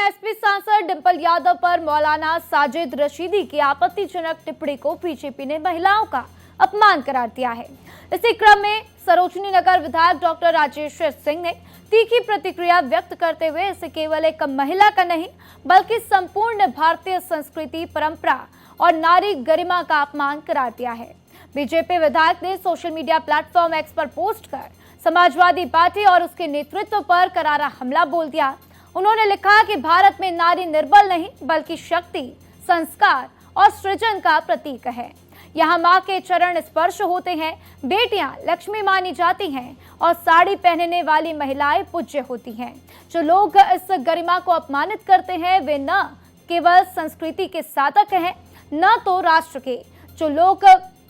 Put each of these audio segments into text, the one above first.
MP सांसद डिंपल यादव पर मौलाना साजिद रशीदी की आपत्तिजनक टिप्पणी को बीजेपी ने महिलाओं का अपमान करार दिया है। इसी क्रम में सरोजनी नगर विधायक डॉक्टर राजेश सिंह ने तीखी प्रतिक्रिया व्यक्त करते हुए इसे केवल एक महिला का नहीं बल्कि संपूर्ण भारतीय संस्कृति, परंपरा और नारी गरिमा का अपमान करार दिया है। बीजेपी विधायक ने सोशल मीडिया प्लेटफॉर्म एक्स पर पोस्ट कर समाजवादी पार्टी और उसके नेतृत्व पर करारा हमला बोल दिया। उन्होंने लिखा कि भारत में नारी निर्बल नहीं बल्कि शक्ति, संस्कार और सृजन का प्रतीक है। यहाँ माँ के चरण स्पर्श होते हैं, बेटियां लक्ष्मी मानी जाती हैं और साड़ी पहनने वाली महिलाएं पूज्य होती हैं। जो लोग इस गरिमा को अपमानित करते हैं वे न केवल संस्कृति के साधक हैं, न तो राष्ट्र के। जो लोग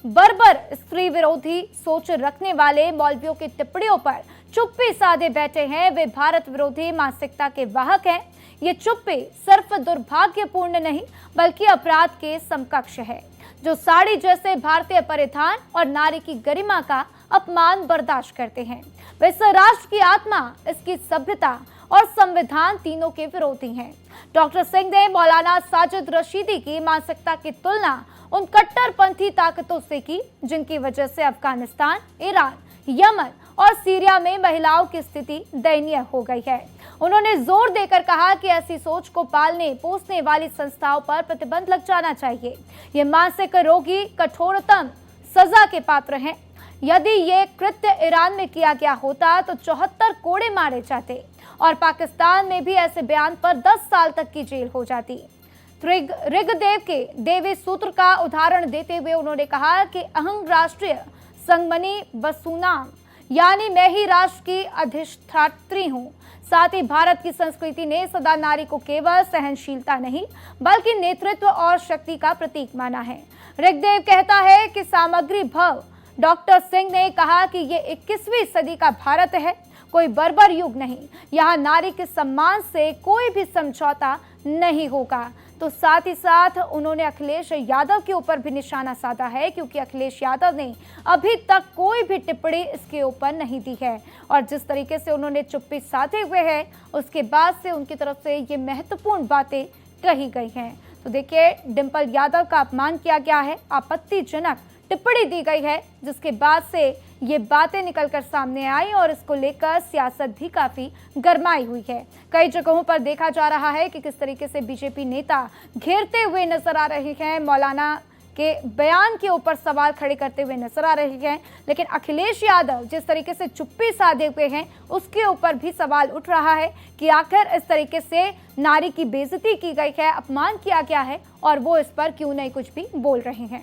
बर्बर स्त्री विरोधी सोच रखने वाले मौलवियों की टिप्पणियों पर चुप्पी साधे बैठे हैं वे भारत विरोधी मानसिकता के वाहक हैं। ये चुप्पी सिर्फ दुर्भाग्यपूर्ण नहीं बल्कि अपराध के समकक्ष है। जो साड़ी जैसे भारतीय परिधान और नारी की गरिमा का अपमान बर्दाश्त करते हैं वे इस राष्ट्र की आत्मा, इसकी सभ्यता और संविधान तीनों के विरोधी हैं। डॉक्टर सिंह ने मौलाना साजिद रशीदी की मानसिकता की तुलना उन कट्टरपंथी ताकतों से की जिनकी वजह से अफगानिस्तान, ईरान, यमन और सीरिया में महिलाओं की स्थिति दयनीय हो गई है। उन्होंने जोर देकर कहा कि ऐसी सोच को पालने पोसने वाली संस्थाओं पर प्रतिबंध लग जाना चाहिए। ये मानसिक रोगी कठोरतम सजा के पात्र हैं। यदि ये कृत्य ईरान में किया गया होता तो 74 कोड़े मारे जाते और पाकिस्तान में भी ऐसे बयान पर 10 साल तक की जेल हो जाती। ऋग्वेद के देवी सूत्र का उदाहरण देते हुए उन्होंने कहा कि अहं राष्ट्रीय संगमनी वसुनाम, यानी मैं ही राष्ट्र की अधिष्ठात्री हूँ। साथ ही भारत की संस्कृति ने सदा नारी को केवल सहनशीलता नहीं बल्कि नेतृत्व और शक्ति का प्रतीक माना है। ऋग्वेद कहता है कि सामग्री भव। डॉक्टर सिंह ने कहा कि ये 21वीं सदी का भारत है, कोई बर्बर युग नहीं। यहाँ नारी के सम्मान से कोई भी समझौता नहीं होगा। तो साथ ही साथ उन्होंने अखिलेश यादव के ऊपर भी निशाना साधा है क्योंकि अखिलेश यादव ने अभी तक कोई भी टिप्पणी इसके ऊपर नहीं दी है और जिस तरीके से उन्होंने चुप्पी साधे हुए हैं उसके बाद से उनकी तरफ से ये महत्वपूर्ण बातें कही गई हैं। तो देखिए, डिंपल यादव का अपमान किया गया है, आपत्तिजनक टिप्पणी दी गई है जिसके बाद से ये बातें निकलकर सामने आई और इसको लेकर सियासत भी काफी गरमाई हुई है। कई जगहों पर देखा जा रहा है कि किस तरीके से बीजेपी नेता घेरते हुए नजर आ रहे हैं, मौलाना के बयान के ऊपर सवाल खड़े करते हुए नजर आ रहे हैं। लेकिन अखिलेश यादव जिस तरीके से चुप्पी साधे हुए हैं उसके ऊपर भी सवाल उठ रहा है कि आखिर इस तरीके से नारी की बेइज्जती की गई है, अपमान किया गया है और वो इस पर क्यों नहीं कुछ भी बोल रहे हैं।